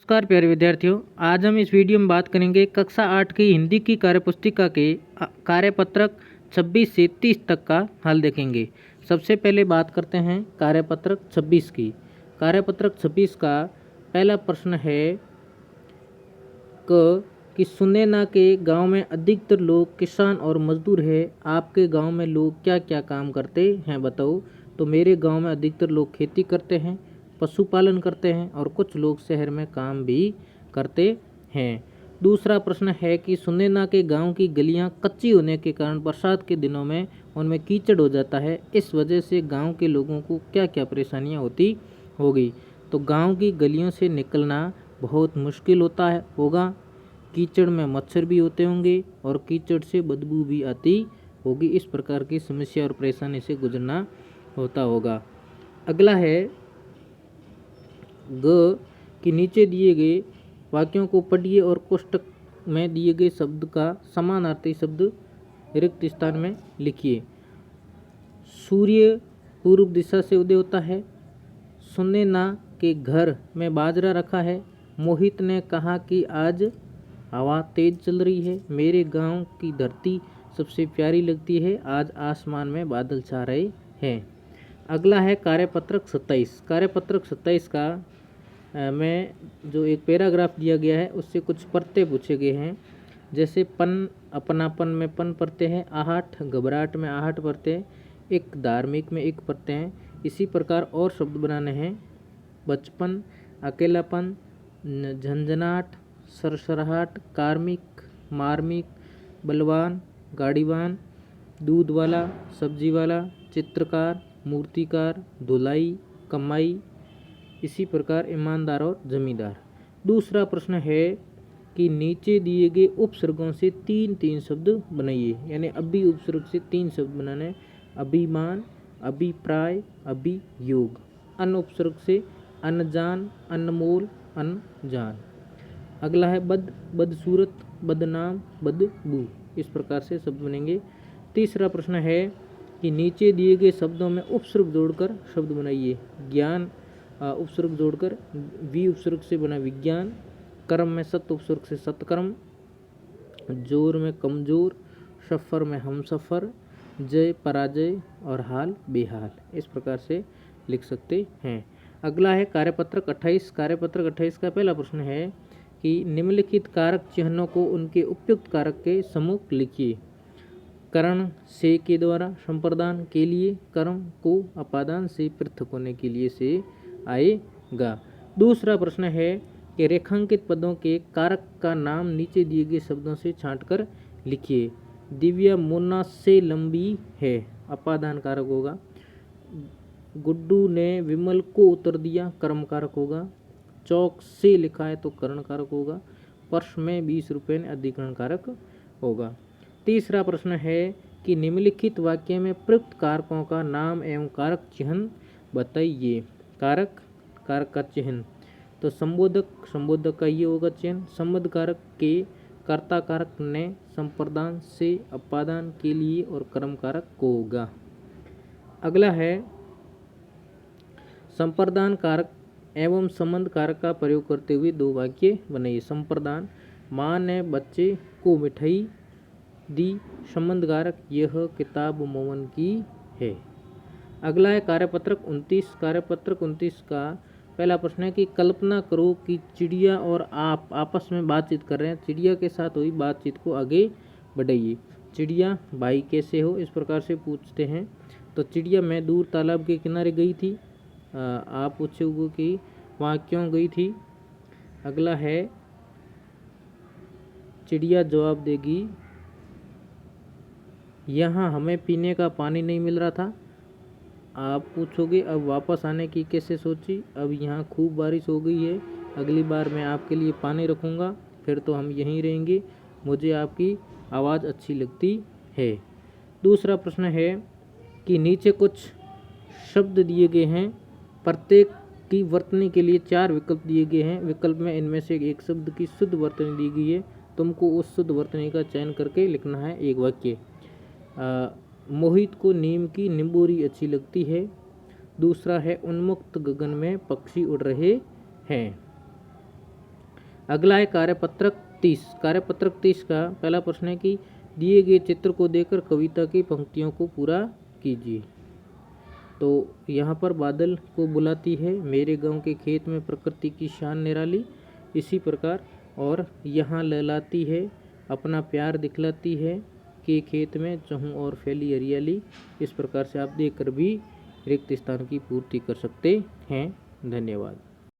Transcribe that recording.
नमस्कार प्यारे विद्यार्थियों, आज हम इस वीडियो में बात करेंगे कक्षा 8 की हिंदी की कार्यपुस्तिका के कार्यपत्रक 26 से 30 तक का हल देखेंगे। सबसे पहले बात करते हैं कार्यपत्रक 26 की। कार्यपत्रक 26 का पहला प्रश्न है कि सुनैना के गांव में अधिकतर लोग किसान और मजदूर है। आपके गांव में लोग क्या क्या काम करते हैं बताओ। तो मेरे गांव में अधिकतर लोग खेती करते हैं, पशुपालन करते हैं और कुछ लोग शहर में काम भी करते हैं। दूसरा प्रश्न है कि सुनैना के गांव की गलियां कच्ची होने के कारण बरसात के दिनों में उनमें कीचड़ हो जाता है। इस वजह से गांव के लोगों को क्या क्या परेशानियां होती होगी। तो गांव की गलियों से निकलना बहुत मुश्किल होगा। कीचड़ में मच्छर भी होते होंगे और कीचड़ से बदबू भी आती होगी। इस प्रकार की समस्या और परेशानी से गुजरना होता होगा। अगला है ग कि नीचे दिए गए वाक्यों को पढ़िए और कोष्टक में दिए गए शब्द का समानार्थी शब्द रिक्त स्थान में लिखिए। सूर्य पूर्व दिशा से उदय होता है। सुनैना के घर में बाजरा रखा है। मोहित ने कहा कि आज हवा तेज चल रही है। मेरे गांव की धरती सबसे प्यारी लगती है। आज आसमान में बादल छा रहे हैं। अगला है कार्यपत्रक 27। कार्यपत्रक 27 का में जो एक पैराग्राफ दिया गया है उससे कुछ परते पूछे गए हैं। जैसे पन अपनापन में पन पढ़ते हैं, आहट घबराहट में आहट पढ़ते हैं, एक धार्मिक में एक पढ़ते हैं। इसी प्रकार और शब्द बनाने हैं। बचपन, अकेलापन, झंझनाहट, सरसराहट, कार्मिक, मार्मिक, बलवान, गाड़ीवान, दूध वाला, सब्जी वाला, चित्रकार, मूर्तिकार, धुलाई, कमाई। इसी प्रकार ईमानदार और जमींदार। दूसरा प्रश्न है कि नीचे दिए गए उपसर्गों से तीन शब्द बनाइए। यानी अभी उपसर्ग से 3 शब्द बनाने। अभिमान, अभिप्राय, अभियोग। अन उपसर्ग से अनजान, अनमोल, अनजान। अगला है बदसूरत, बदनाम, बदबू। इस प्रकार से शब्द बनेंगे। तीसरा प्रश्न है कि नीचे दिए गए शब्दों में उपसर्ग जोड़कर शब्द बनाइए। ज्ञान उपसर्ग जोड़कर वी उपसर्ग से बना विज्ञान। कर्म में सत उपसर्ग से सत्कर्म। जोर में कमजोर, सफर में हम सफर, जय पराजय और हाल बेहाल। इस प्रकार से लिख सकते हैं। अगला है कार्यपत्रक 28। कार्यपत्रक 28 का पहला प्रश्न है कि निम्नलिखित कारक चिन्हों को उनके उपयुक्त कारक के सम्मुख लिखिए। करण से के द्वारा, संप्रदान के लिए, कर्म को अपादान से पृथक होने के लिए से आएगा। दूसरा प्रश्न है कि रेखांकित पदों के कारक का नाम नीचे दिए गए शब्दों से छांटकर लिखिए। दिव्या मोना से लंबी है, अपादान कारक होगा। गुड्डू ने विमल को उत्तर दिया, कर्म कारक होगा। चौक से लिखा है तो करण कारक होगा। पर्स में 20 रुपये ने अधिकरण कारक होगा। तीसरा प्रश्न है कि निम्नलिखित वाक्य में प्रयुक्त कारकों का नाम एवं कारक चिन्ह बताइए। कारक, कारक का चिन्ह तो संबोधक का ये होगा चिन्ह। संबंध कारक के कर्ता कारक ने, संप्रदान से, अपादान के लिए और कर्म कारक को होगा। अगला है संप्रदान कारक एवं संबंध कारक का प्रयोग करते हुए 2 वाक्य बनाइए। संप्रदान, माँ ने बच्चे को मिठाई दी। संबंध कारक, यह किताब मोमन की है। अगला है कार्यपत्रक 29। कार्यपत्रक 29 का पहला प्रश्न है कि कल्पना करो कि चिड़िया और आप आपस में बातचीत कर रहे हैं। चिड़िया के साथ हुई बातचीत को आगे बढ़ाइए। चिड़िया, भाई कैसे हो, इस प्रकार से पूछते हैं। तो चिड़िया, मैं दूर तालाब के किनारे गई थी। आप पूछोगे कि वहाँ क्यों गई थी। अगला है चिड़िया जवाब देगी, यहाँ हमें पीने का पानी नहीं मिल रहा था। आप पूछोगे अब वापस आने की कैसे सोची। अब यहाँ खूब बारिश हो गई है, अगली बार मैं आपके लिए पानी रखूँगा, फिर तो हम यहीं रहेंगे। मुझे आपकी आवाज़ अच्छी लगती है। दूसरा प्रश्न है कि नीचे कुछ शब्द दिए गए हैं। प्रत्येक की वर्तनी के लिए 4 विकल्प दिए गए हैं। विकल्प में इनमें से एक शब्द की शुद्ध वर्तनी दी गई है। तुमको उस शुद्ध वर्तनी का चयन करके लिखना है एक वाक्य। मोहित को नीम की निंबोरी अच्छी लगती है। दूसरा है उन्मुक्त गगन में पक्षी उड़ रहे हैं। अगला है कार्यपत्रक 30। कार्यपत्रक 30 का पहला प्रश्न है कि दिए गए चित्र को देखकर कविता की पंक्तियों को पूरा कीजिए। तो यहाँ पर बादल को बुलाती है, मेरे गांव के खेत में प्रकृति की शान निराली, इसी प्रकार। और यहाँ लहलाती है, अपना प्यार दिखलाती है, के खेत में चहूँ और फैली हरियाली। इस प्रकार से आप देखकर भी रिक्त स्थान की पूर्ति कर सकते हैं। धन्यवाद।